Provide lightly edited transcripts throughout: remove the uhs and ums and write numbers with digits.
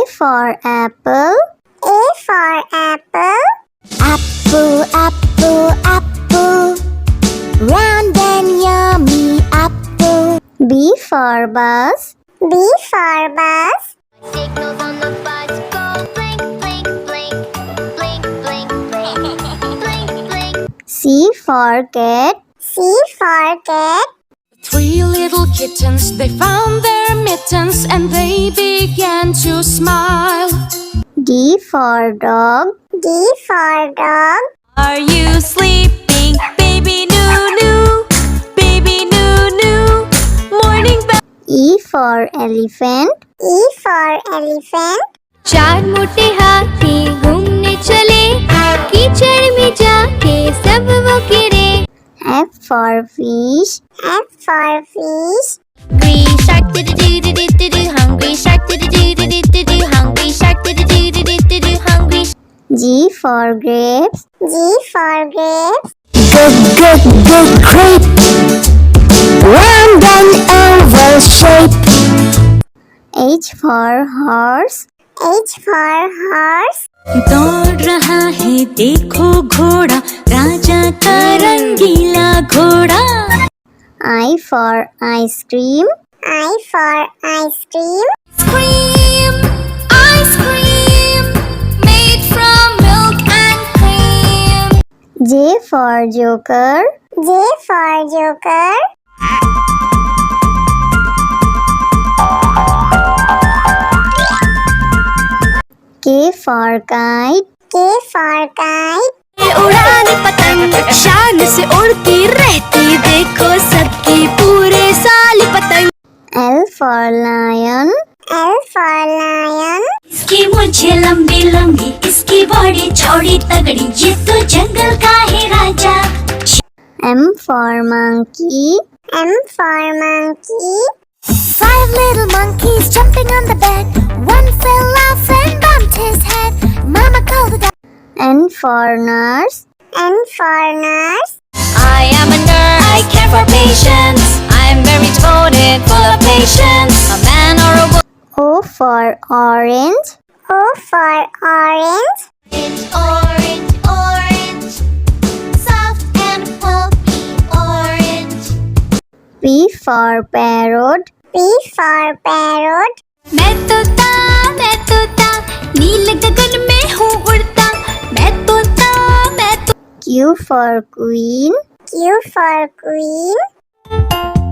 for apple. A for apple. Apple, apple, apple. Round and yummy apple. B for bus. B for bus. Signals on the bus go blink, blink, blink, blink, blink, blink, blink, blink. C for cat. C for cat. Three little kittens, they found their mittens and they began to smile. D for dog. D for dog. Are you sleeping, baby Noo? Baby Noo. Morning bell. E for elephant. E for elephant. चार मोटे हाथी घूमने चले, कीचड़ में जाके सब वो गिरे. F for fish. F for fish. Green shark do do do do do do, hungry shark do do do do do do, hungry shark do do do do do do, hungry. G for grapes. G for grapes. Good grape. Round and oval shape. H for horse. H for horse. दौड़ रहा है देखो घोड़ा, राजा का रंगीला घोड़ा. I for ice cream. I for ice cream. Ice cream, made from milk and cream. J for joker. J for joker. K for kite. K for kite. उड़ाने पतंग शान से उड़ती रहती, देखो सबकी पूरे साल पतंग. L for lion. L for lion. इसकी मुझे लंबी लंबी, इसकी बॉडी चौड़ी तगड़ी, ये तो जंगल का है राजा. M for monkey. M for monkey. 5 little monkeys jumping on the bed. One fell off and bumped his head. Mama called it out. N for nurse. N for nurse. I am a nurse. I care for patients. I'm very devoted, full of patience. A man or a woman. O for orange. O for orange. Orange, orange, soft and pulpy orange. P for parrot. P for parrot. मैं तोता नील गगन में हूँ उड़ता. मैं तोता. Q for queen. Q for queen.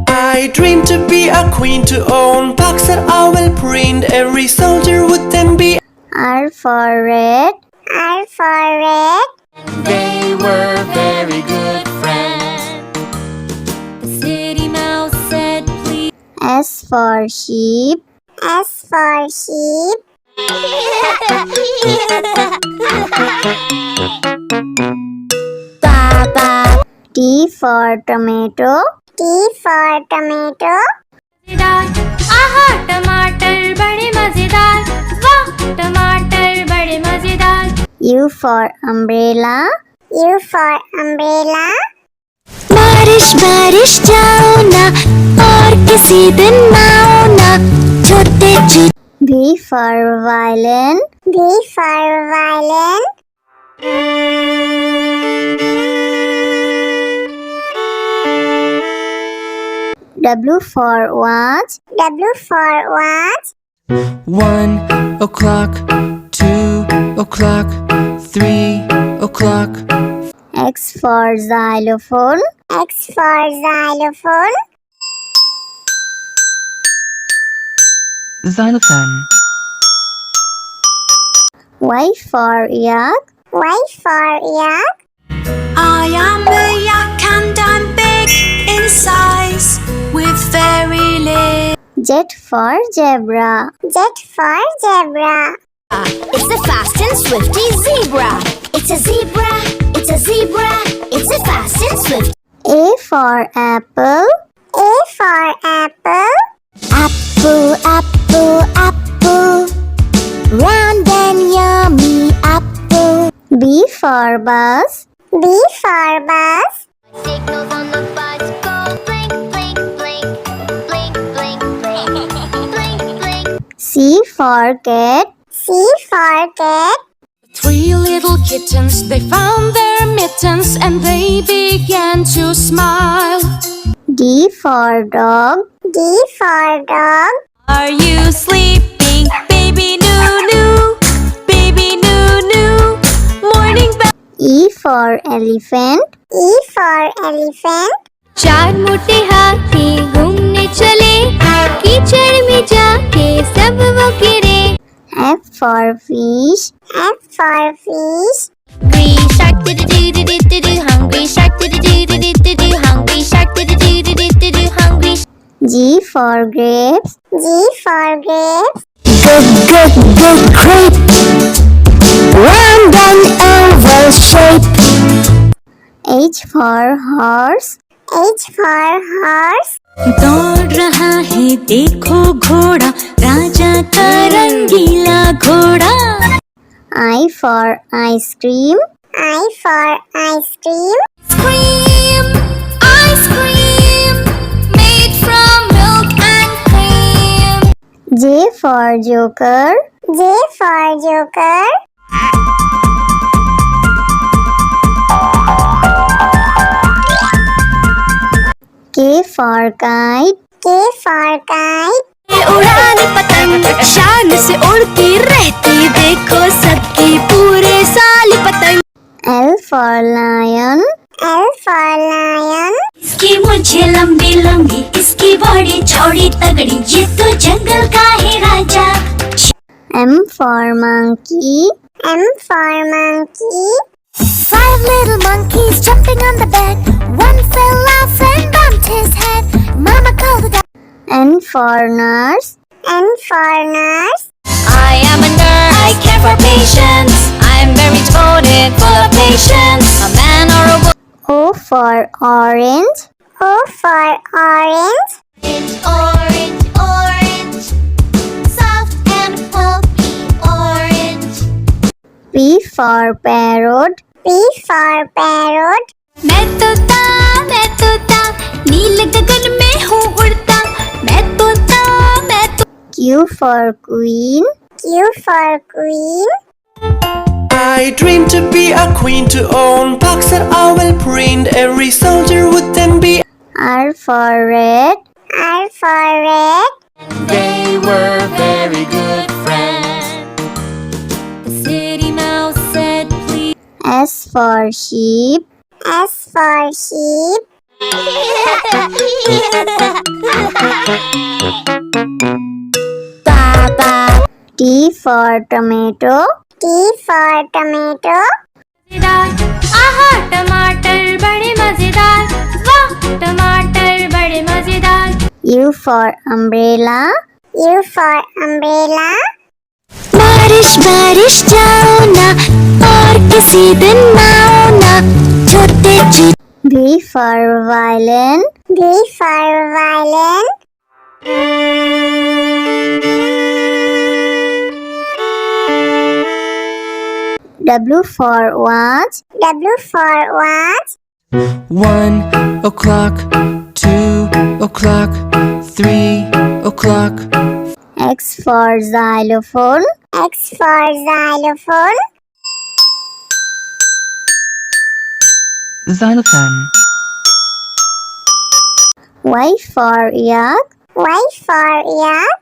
I dream to be a queen, to own parks that I will print. Every soldier would then be. R for red. R for red. They were very good friends. The city mouse said, please. S for sheep. S for sheep. T for tomato. T for tomato. आहा टमाटर बड़े मजेदार, वाह टमाटर बड़े मजेदार. U for umbrella. U for umbrella. बारिश जाओ ना, और किसी दिन आओ ना, छोटे छोटे. V for violin. V for violin. W for watch. W for watch. 1 o'clock, 2 o'clock, 3 o'clock. X for xylophone. X for xylophone. Xylophone. Y for yak. Y for yak. I am a yak and I'm big in size, with very legs. Z for zebra. Z for zebra. It's the fast and swifty zebra. It's a zebra, it's a zebra, it's a fast and swift. A for apple. A for apple. Apple, apple, apple. Round and yummy apple. B for bus. B for bus. Signals on the bus go blink, blink, blink, blink, blink, blink, blink, blink. C for cat. for cat. Three little kittens, they found their mittens and they began to smile. D for dog. D for dog. Are you sleeping, baby Noo? Baby Noo. Morning bell. E for elephant. E for elephant. चार मोटे हाथी घूमने चले, कीचड़ में जाके सब वो गिरे। F for fish. F for fish. Hungry shark do do do do do do, hungry shark do do do do do do, hungry shark do do do do do do, hungry. G for grapes. G for grapes. Good grape. Round and oval shape. H for horse. H for horse. दौड़ रहा है देखो घोड़ा, राजा का रंगीला घोड़ा। I for ice cream. I for ice cream. Ice cream, made from milk and cream. J for joker. J for joker. K for kite. K for kite. उड़ाने पतंग शान से उड़ती रहती, देखो सबकी पूरे साल पतंग। L for lion. L for lion. इसकी मुझे लंबी लंबी, इसकी बॉडी चौड़ी तगड़ी, ये तो जंगल का है राजा। M for monkey. M for monkey. Five little monkeys jumping on the bed. One fell off and bumped his head. Mama called the doctor. N for nurse. N for nurse. I am a nurse, I care for patients, I am very devoted, full of patience. A man or a woman. O for orange. O for orange. Orange, orange, soft and pulpy orange. P for parrot. P for parrot. मैं तोता नील गगन में हूँ उड़ता। मैं तोता Q for queen. Q for queen. I dream to be a queen, to own parks that I will print. Every soldier would then be. R for red. R for red. They were very good friends. The city mouse said, please. S for sheep. S for sheep. T for tomato. T for tomato. आहा टमाटर बड़े मजेदार, वाह टमाटर बड़े मजेदार। U for umbrella. U for umbrella. बारिश बारिश जाओ ना, और किसी दिन आओ ना, छोटे छोटे। V for violin. V for violin. W for watch. W for watch. 1 o'clock, 2 o'clock, 3 o'clock. X for xylophone. X for xylophone. Xylophone. Y for yak. Y for yak.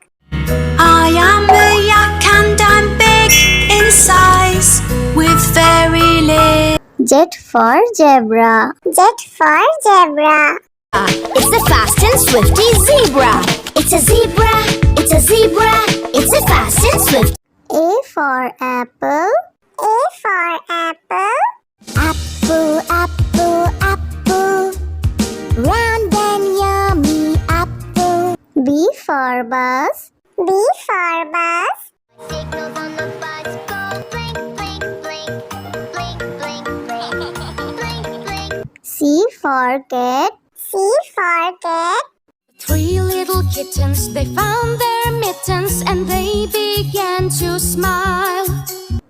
I am a yak and I'm big in size, with very little. Z for zebra. Z for zebra. It's the fast and swifty zebra. It's a zebra, it's a zebra, it's a fast and swift. A for apple. A for apple. Apple, apple, apple. Round and yummy apple. B for bus. B for bus. Signals on the bus go blink, blink, blink, blink, blink, blink, blink, blink. C for cat. C for cat. Three little kittens, they found their mittens and they began to smile.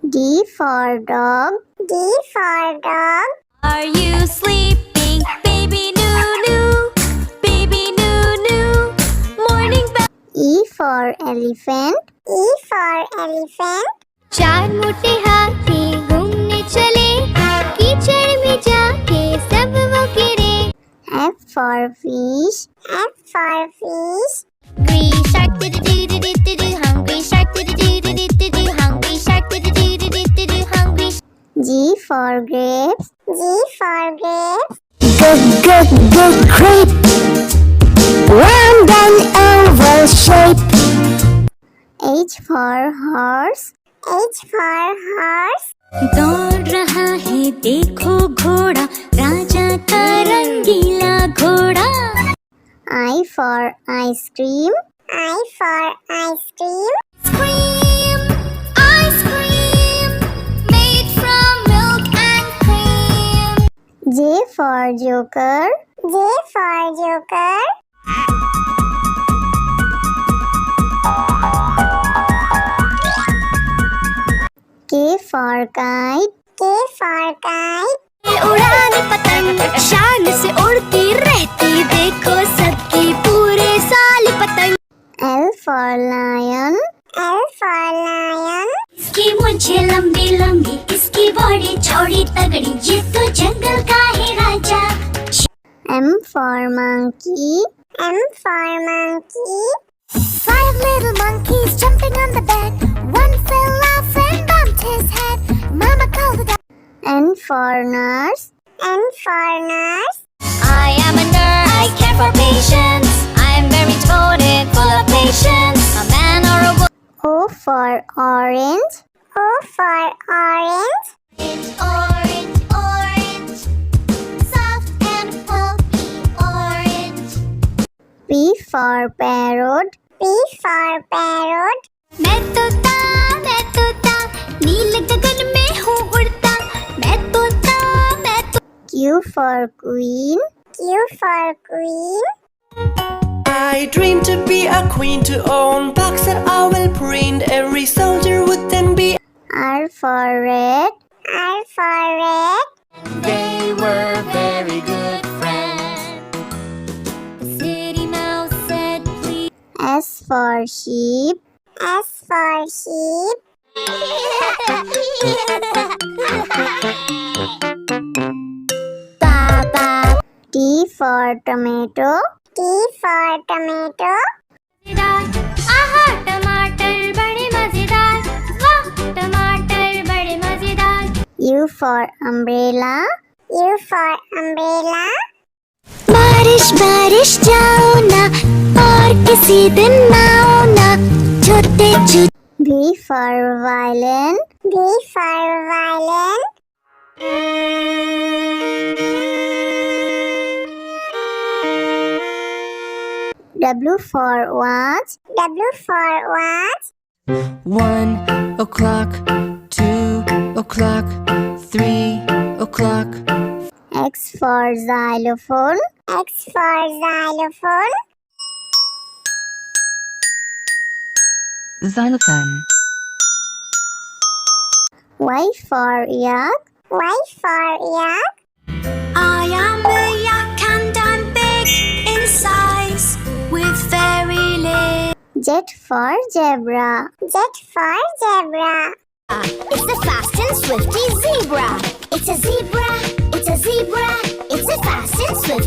D for dog. D for dog. Are you sleeping, baby Noo? Baby Noo. Morning bell. E for elephant. E for elephant. चार मोटे हाथी घूमने चले, कीचड़ में जाके सब वो गिरे। F for fish. F for fish. Green shark did do do do do do, hungry shark did do do do do do, hungry shark did do do do do do, hungry. G for grapes. G for grapes. Grape. Round and oval shape. H for horse. H for horse. दौड़ रहा है देखो घोड़ा, राजा का रंगीला घोड़ा। I for ice cream. I for ice cream. Cream, ice cream, made from milk and cream. J for joker. J for joker. K for kite. K for kite. उड़ाने पतंग शान से उड़ती रहती, देखो सबकी पूरे साल पतंग। L for lion. L for lion. इसकी मुझे लंबी लंबी, इसकी बॉडी चौड़ी तगड़ी, ये तो जंगल का है राजा। M for monkey. M for monkey. 5 little monkeys jumping on the bed. One fell off and bumped his head. Mama called it. N for nurse. N for nurse. I am a nurse. I care for patients. I am very devoted, full of patience. A man or a woman. O for orange. O for orange. Orange, orange, soft and pulpy orange. P for parrot. P for parrot. मैं तोता नील गगन में हूँ उड़ता, मैं तोता Q for queen. Q for queen. I dream to be a queen, to own box that I will print. Every soldier would then be. R for red. R for red. They were very good friend. City mouse said please. S for sheep. S for sheep. T for tomato. T for tomato. आहा टमाटर बड़े मजेदार, वाह टमाटर बड़े मजेदार। U for umbrella. U for umbrella. बारिश बारिश जाओ ना, और किसी दिन आओ ना, छोटे छोटे। V for violin. V for violin. W for watch. W for watch. 1 o'clock, 2 o'clock, 3 o'clock. X for xylophone. X for xylophone. Xylophone. Y for yak. Y for yak. I am a yak and I'm big in size, with very little. Z for zebra. Z for zebra. It's the fast and swifty zebra. It's a zebra, it's a zebra, it's a fast and swifty.